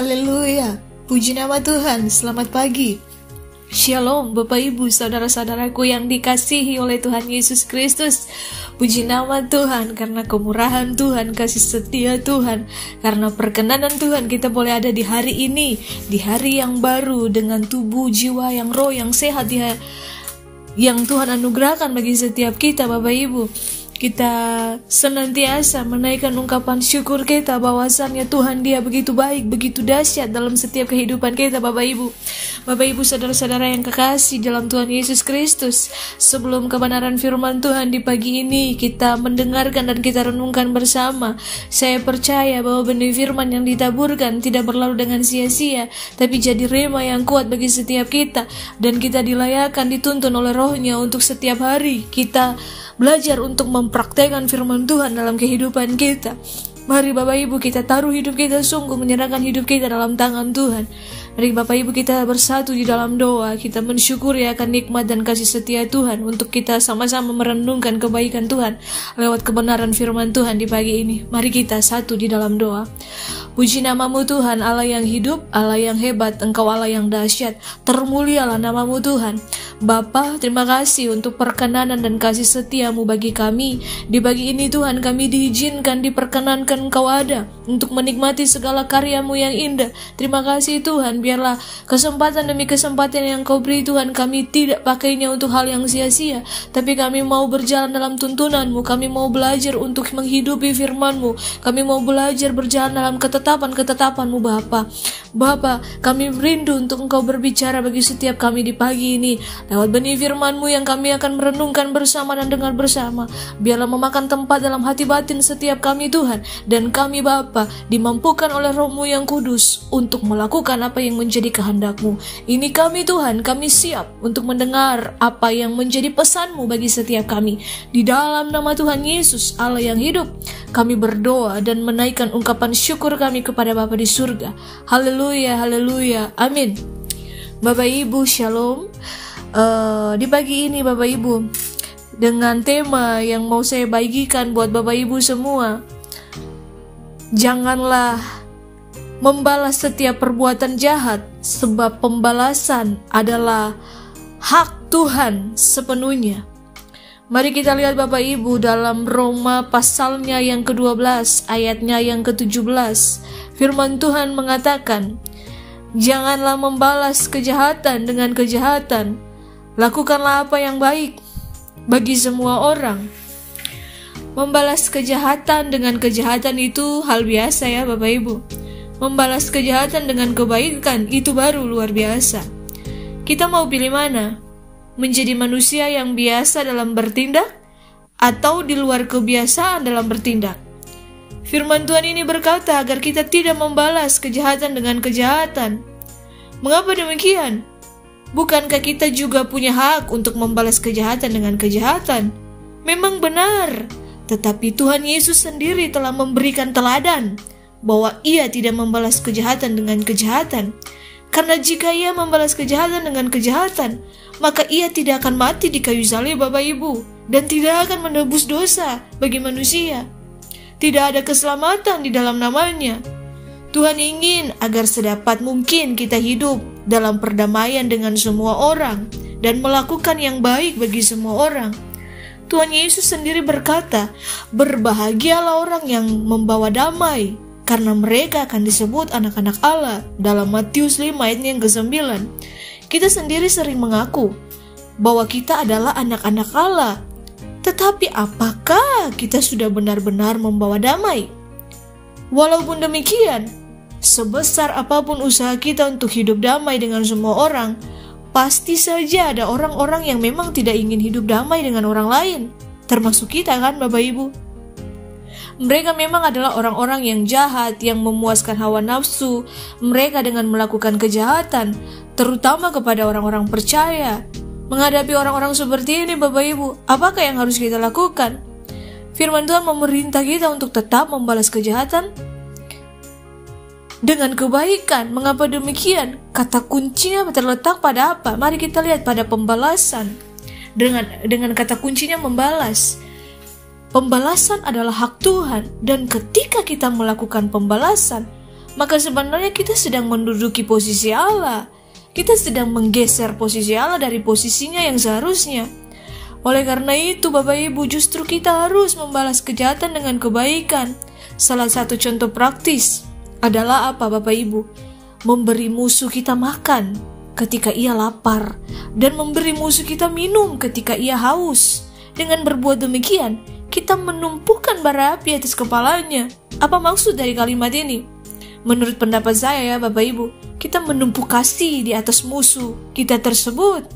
Haleluya, puji nama Tuhan. Selamat pagi. Shalom Bapak Ibu saudara-saudaraku yang dikasihi oleh Tuhan Yesus Kristus. Puji nama Tuhan karena kemurahan Tuhan, kasih setia Tuhan, karena perkenanan Tuhan kita boleh ada di hari ini, di hari yang baru dengan tubuh, jiwa, yang roh yang sehat yang Tuhan anugerahkan bagi setiap kita. Bapak Ibu, kita senantiasa menaikkan ungkapan syukur kita bahwasannya Tuhan Dia begitu baik, begitu dahsyat dalam setiap kehidupan kita. Bapak Ibu saudara-saudara yang kekasih dalam Tuhan Yesus Kristus, sebelum kebenaran firman Tuhan di pagi ini kita mendengarkan dan kita renungkan bersama, saya percaya bahwa benih firman yang ditaburkan tidak berlalu dengan sia-sia, tapi jadi rema yang kuat bagi setiap kita, dan kita dilayakkan, dituntun oleh Roh-Nya untuk setiap hari kita belajar untuk mempraktekkan firman Tuhan dalam kehidupan kita. Mari Bapak Ibu kita taruh hidup kita, sungguh menyerahkan hidup kita dalam tangan Tuhan. Mari Bapak Ibu kita bersatu di dalam doa, kita mensyukuri akan nikmat dan kasih setia Tuhan untuk kita sama-sama merenungkan kebaikan Tuhan lewat kebenaran firman Tuhan di pagi ini. Mari kita satu di dalam doa. Puji namamu Tuhan, Allah yang hidup, Allah yang hebat, Engkau Allah yang dahsyat, termulialah namamu Tuhan. Bapa, terima kasih untuk perkenanan dan kasih setiamu bagi kami. Di pagi ini Tuhan, kami diizinkan, diperkenankan Engkau ada untuk menikmati segala karyamu yang indah. Terima kasih Tuhan, biarlah kesempatan demi kesempatan yang Kau beri Tuhan, kami tidak pakainya untuk hal yang sia-sia, tapi kami mau berjalan dalam tuntunanmu, kami mau belajar untuk menghidupi firman-Mu, kami mau belajar berjalan dalam ketetapan-ketetapan-Mu Bapa, kami rindu untuk Engkau berbicara bagi setiap kami di pagi ini lewat benih firman-Mu yang kami akan merenungkan bersama dan dengar bersama. Biarlah memakan tempat dalam hati batin setiap kami Tuhan, dan kami Bapa dimampukan oleh Roh-Mu yang kudus untuk melakukan apa yang menjadi kehendak-Mu. Ini kami Tuhan, kami siap untuk mendengar apa yang menjadi pesan-Mu bagi setiap kami. Di dalam nama Tuhan Yesus Allah yang hidup, kami berdoa dan menaikkan ungkapan syukur kami kepada Bapa di surga. Haleluya, haleluya, amin. Bapak Ibu, shalom. Di pagi ini Bapak Ibu, dengan tema yang mau saya bagikan buat Bapak Ibu semua, janganlah membalas setiap perbuatan jahat, sebab pembalasan adalah hak Tuhan sepenuhnya. Mari kita lihat Bapak Ibu dalam Roma pasalnya yang ke-12 ayatnya yang ke-17. Firman Tuhan mengatakan, janganlah membalas kejahatan dengan kejahatan, lakukanlah apa yang baik bagi semua orang. Membalas kejahatan dengan kejahatan itu hal biasa ya Bapak Ibu. Membalas kejahatan dengan kebaikan itu baru luar biasa. Kita mau pilih mana? Menjadi manusia yang biasa dalam bertindak, atau di luar kebiasaan dalam bertindak? Firman Tuhan ini berkata agar kita tidak membalas kejahatan dengan kejahatan. Mengapa demikian? Bukankah kita juga punya hak untuk membalas kejahatan dengan kejahatan? Memang benar, tetapi Tuhan Yesus sendiri telah memberikan teladan bahwa Ia tidak membalas kejahatan dengan kejahatan. Karena jika Ia membalas kejahatan dengan kejahatan, maka Ia tidak akan mati di kayu salib Bapak Ibu, dan tidak akan menebus dosa bagi manusia. Tidak ada keselamatan di dalam namanya. Tuhan ingin agar sedapat mungkin kita hidup dalam perdamaian dengan semua orang dan melakukan yang baik bagi semua orang. Tuhan Yesus sendiri berkata, berbahagialah orang yang membawa damai, karena mereka akan disebut anak-anak Allah, dalam Matius 5 ayat yang ke-9. Kita sendiri sering mengaku bahwa kita adalah anak-anak Allah, tetapi apakah kita sudah benar-benar membawa damai? Walaupun demikian, sebesar apapun usaha kita untuk hidup damai dengan semua orang, pasti saja ada orang-orang yang memang tidak ingin hidup damai dengan orang lain, termasuk kita kan Bapak Ibu. Mereka memang adalah orang-orang yang jahat, yang memuaskan hawa nafsu mereka dengan melakukan kejahatan, terutama kepada orang-orang percaya. Menghadapi orang-orang seperti ini Bapak Ibu, apakah yang harus kita lakukan? Firman Tuhan memerintah kita untuk tetap membalas kejahatan dengan kebaikan. Mengapa demikian? Kata kuncinya terletak pada apa? Mari kita lihat pada pembalasan. Dengan kata kuncinya membalas. Pembalasan adalah hak Tuhan, dan ketika kita melakukan pembalasan, maka sebenarnya kita sedang menduduki posisi Allah. Kita sedang menggeser posisi Allah dari posisinya yang seharusnya. Oleh karena itu, Bapak Ibu, justru kita harus membalas kejahatan dengan kebaikan. Salah satu contoh praktis adalah apa, Bapak Ibu? Memberi musuh kita makan ketika ia lapar, dan memberi musuh kita minum ketika ia haus. Dengan berbuat demikian, kita menumpukan bara api atas kepalanya. Apa maksud dari kalimat ini? Menurut pendapat saya ya Bapak Ibu, kita menumpuk kasih di atas musuh kita tersebut.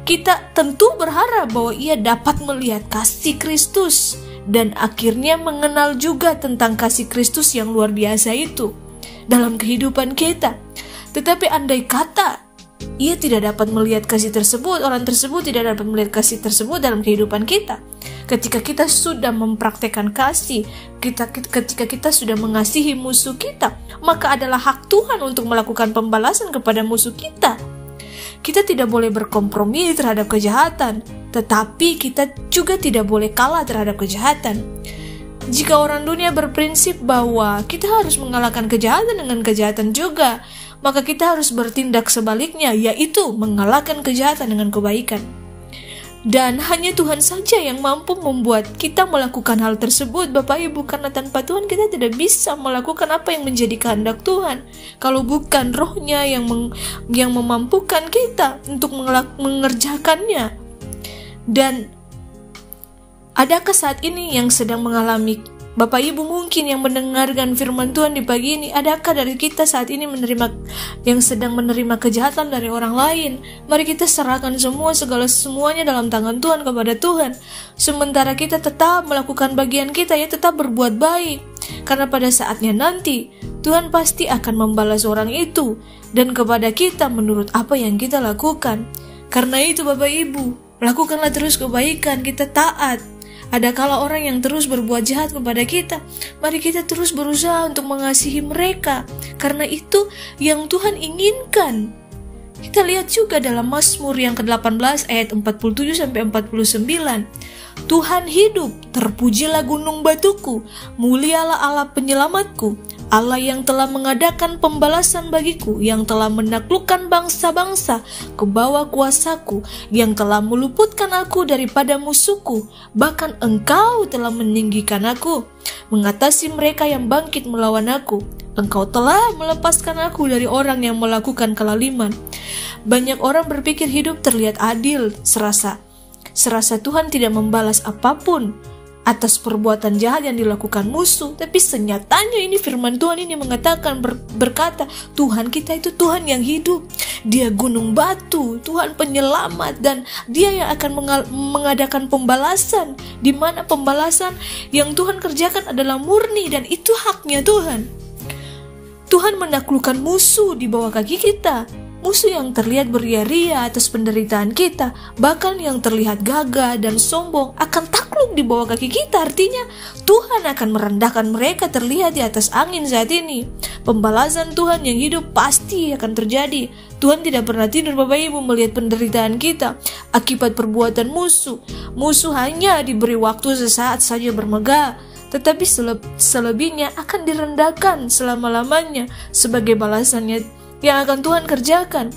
Kita tentu berharap bahwa ia dapat melihat kasih Kristus dan akhirnya mengenal juga tentang kasih Kristus yang luar biasa itu dalam kehidupan kita. Tetapi andai kata ia tidak dapat melihat kasih tersebut, orang tersebut tidak dapat melihat kasih tersebut dalam kehidupan kita. Ketika kita sudah mempraktekkan kasih, ketika kita sudah mengasihi musuh kita, maka adalah hak Tuhan untuk melakukan pembalasan kepada musuh kita. Kita tidak boleh berkompromi terhadap kejahatan, tetapi kita juga tidak boleh kalah terhadap kejahatan. Jika orang dunia berprinsip bahwa kita harus mengalahkan kejahatan dengan kejahatan juga, maka kita harus bertindak sebaliknya, yaitu mengalahkan kejahatan dengan kebaikan. Dan hanya Tuhan saja yang mampu membuat kita melakukan hal tersebut, Bapak Ibu, karena tanpa Tuhan kita tidak bisa melakukan apa yang menjadi kehendak Tuhan. Kalau bukan Roh-Nya yang memampukan kita untuk mengerjakannya. Dan adakah saat ini yang sedang mengalami, Bapak Ibu mungkin yang mendengarkan firman Tuhan di pagi ini, adakah dari kita saat ini yang sedang menerima kejahatan dari orang lain? Mari kita serahkan semuanya dalam tangan Tuhan kepada Tuhan. Sementara kita tetap melakukan bagian kita, ya tetap berbuat baik. Karena pada saatnya nanti, Tuhan pasti akan membalas orang itu dan kepada kita menurut apa yang kita lakukan. Karena itu Bapak Ibu, lakukanlah terus kebaikan, kita taat. Adakala orang yang terus berbuat jahat kepada kita, mari kita terus berusaha untuk mengasihi mereka. Karena itu yang Tuhan inginkan. Kita lihat juga dalam Mazmur yang ke-18 ayat 47-49. Tuhan hidup, terpujilah gunung batuku, mulialah Allah penyelamatku. Allah yang telah mengadakan pembalasan bagiku, yang telah menaklukkan bangsa-bangsa ke bawah kuasaku, yang telah meluputkan aku daripada musuhku, bahkan Engkau telah meninggikan aku, mengatasi mereka yang bangkit melawan aku. Engkau telah melepaskan aku dari orang yang melakukan kelaliman. Banyak orang berpikir hidup terlihat adil, serasa Tuhan tidak membalas apapun atas perbuatan jahat yang dilakukan musuh. Tapi senyatanya ini firman Tuhan ini mengatakan, berkata, Tuhan kita itu Tuhan yang hidup. Dia gunung batu, Tuhan penyelamat, dan Dia yang akan mengadakan pembalasan, di mana pembalasan yang Tuhan kerjakan adalah murni, dan itu haknya Tuhan. Tuhan menaklukkan musuh di bawah kaki kita. Musuh yang terlihat beria-ria atas penderitaan kita, bahkan yang terlihat gagah dan sombong akan takluk di bawah kaki kita. Artinya Tuhan akan merendahkan mereka terlihat di atas angin saat ini. Pembalasan Tuhan yang hidup pasti akan terjadi. Tuhan tidak pernah tidur Bapak Ibu melihat penderitaan kita akibat perbuatan musuh. Musuh hanya diberi waktu sesaat saja bermegah, tetapi selebihnya akan direndahkan selama-lamanya sebagai balasannya yang akan Tuhan kerjakan.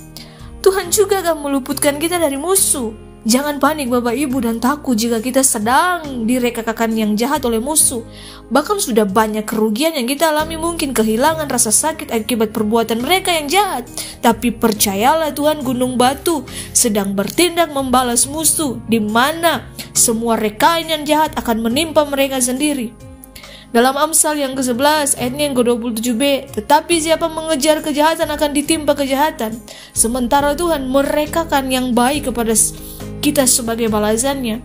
Tuhan juga akan meluputkan kita dari musuh. Jangan panik Bapak Ibu dan takut jika kita sedang direka-kakan yang jahat oleh musuh. Bahkan sudah banyak kerugian yang kita alami, mungkin kehilangan rasa sakit akibat perbuatan mereka yang jahat. Tapi percayalah Tuhan gunung batu sedang bertindak membalas musuh, di mana semua rekaan yang jahat akan menimpa mereka sendiri. Dalam Amsal yang ke-11 ayatnya yang ke-27b, tetapi siapa mengejar kejahatan akan ditimpa kejahatan, sementara Tuhan merekakan yang baik kepada kita sebagai balasannya.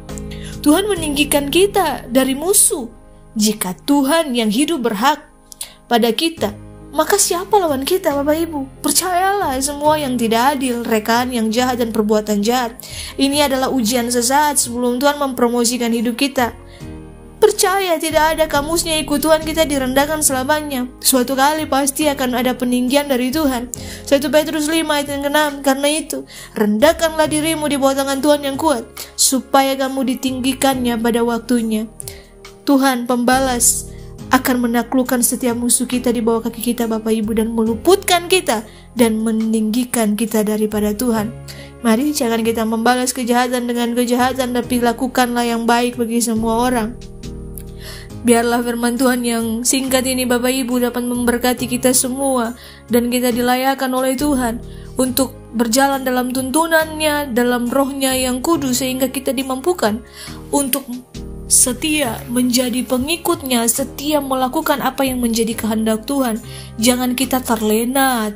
Tuhan meninggikan kita dari musuh. Jika Tuhan yang hidup berhak pada kita, maka siapa lawan kita Bapak Ibu? Percayalah, semua yang tidak adil, rekaan yang jahat dan perbuatan jahat, ini adalah ujian sesaat sebelum Tuhan mempromosikan hidup kita. Percaya, tidak ada kamusnya ikut Tuhan kita direndahkan selamanya. Suatu kali pasti akan ada peninggian dari Tuhan. 1 Petrus 5 ayat yang ke-6. Karena itu, rendahkanlah dirimu di bawah tangan Tuhan yang kuat, supaya kamu ditinggikannya pada waktunya. Tuhan pembalas akan menaklukkan setiap musuh kita di bawah kaki kita Bapak Ibu, dan meluputkan kita dan meninggikan kita daripada Tuhan. Mari jangan kita membalas kejahatan dengan kejahatan, tapi lakukanlah yang baik bagi semua orang. Biarlah firman Tuhan yang singkat ini Bapak Ibu dapat memberkati kita semua, dan kita dilayakkan oleh Tuhan untuk berjalan dalam tuntunannya, dalam rohnya yang kudus, sehingga kita dimampukan untuk setia menjadi pengikutnya, setia melakukan apa yang menjadi kehendak Tuhan. Jangan kita terlena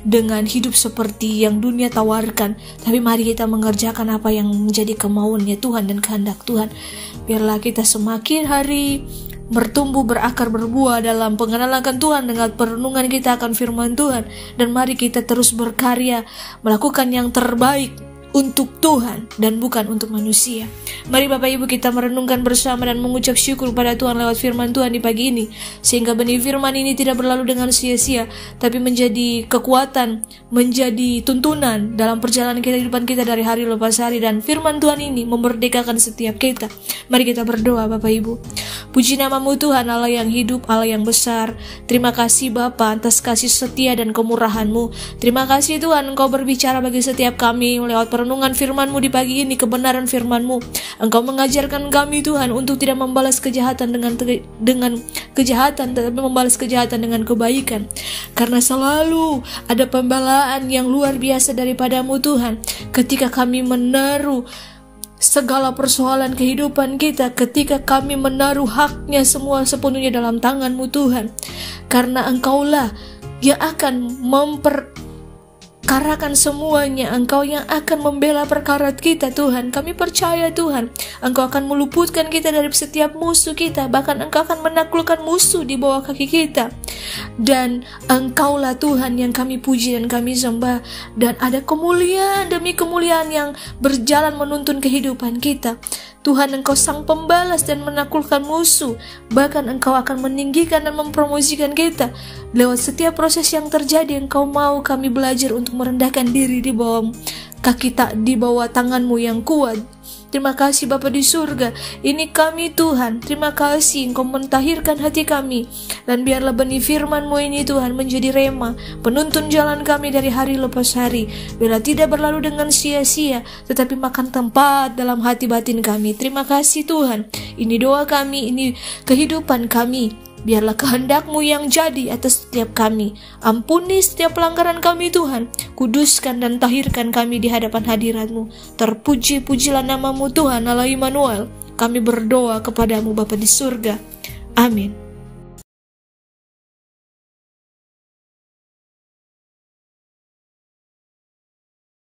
dengan hidup seperti yang dunia tawarkan, tapi mari kita mengerjakan apa yang menjadi kemauannya Tuhan dan kehendak Tuhan. Biarlah kita semakin hari bertumbuh, berakar, berbuah dalam pengenalan akan Tuhan dengan perenungan kita akan firman Tuhan. Dan mari kita terus berkarya melakukan yang terbaik untuk Tuhan dan bukan untuk manusia. Mari Bapak Ibu kita merenungkan bersama dan mengucap syukur pada Tuhan lewat firman Tuhan di pagi ini, sehingga benih firman ini tidak berlalu dengan sia-sia, tapi menjadi kekuatan, menjadi tuntunan dalam perjalanan kehidupan kita dari hari lepas hari, dan firman Tuhan ini memerdekakan setiap kita. Mari kita berdoa Bapak Ibu. Puji namamu Tuhan, Allah yang hidup, Allah yang besar. Terima kasih Bapa atas kasih setia dan kemurahan-Mu. Terima kasih Tuhan, Engkau berbicara bagi setiap kami lewat perenungan firman-Mu di pagi ini, kebenaran firman-Mu. Engkau mengajarkan kami Tuhan untuk tidak membalas kejahatan dengan kejahatan, tetapi membalas kejahatan dengan kebaikan. Karena selalu ada pembelaan yang luar biasa daripada-Mu Tuhan. Ketika kami menaruh segala persoalan kehidupan kita, ketika kami menaruh haknya semua sepenuhnya dalam tangan-Mu Tuhan. Karena Engkaulah yang akan memperkarakan semuanya, Engkau yang akan membela perkara kita Tuhan. Kami percaya Tuhan, Engkau akan meluputkan kita dari setiap musuh kita, bahkan Engkau akan menaklukkan musuh di bawah kaki kita. Dan Engkaulah Tuhan yang kami puji dan kami sembah. Dan ada kemuliaan demi kemuliaan yang berjalan menuntun kehidupan kita. Tuhan, Engkau sang pembalas dan menaklukkan musuh. Bahkan Engkau akan meninggikan dan mempromosikan kita. Lewat setiap proses yang terjadi, Engkau mau kami belajar untuk merendahkan diri di bawah di bawah tangan-Mu yang kuat. Terima kasih Bapa di surga. Ini kami Tuhan. Terima kasih Engkau mentahirkan hati kami. Dan biarlah benih firman-Mu ini Tuhan menjadi rema, penuntun jalan kami dari hari lepas hari. Biarlah tidak berlalu dengan sia-sia, tetapi makan tempat dalam hati batin kami. Terima kasih Tuhan. Ini doa kami, ini kehidupan kami. Biarlah kehendak-Mu yang jadi atas setiap kami. Ampuni setiap pelanggaran kami Tuhan. Kuduskan dan tahirkan kami di hadapan hadirat-Mu. Terpuji-pujilah nama-Mu Tuhan Allah Immanuel. Kami berdoa kepadamu Bapa di surga. Amin.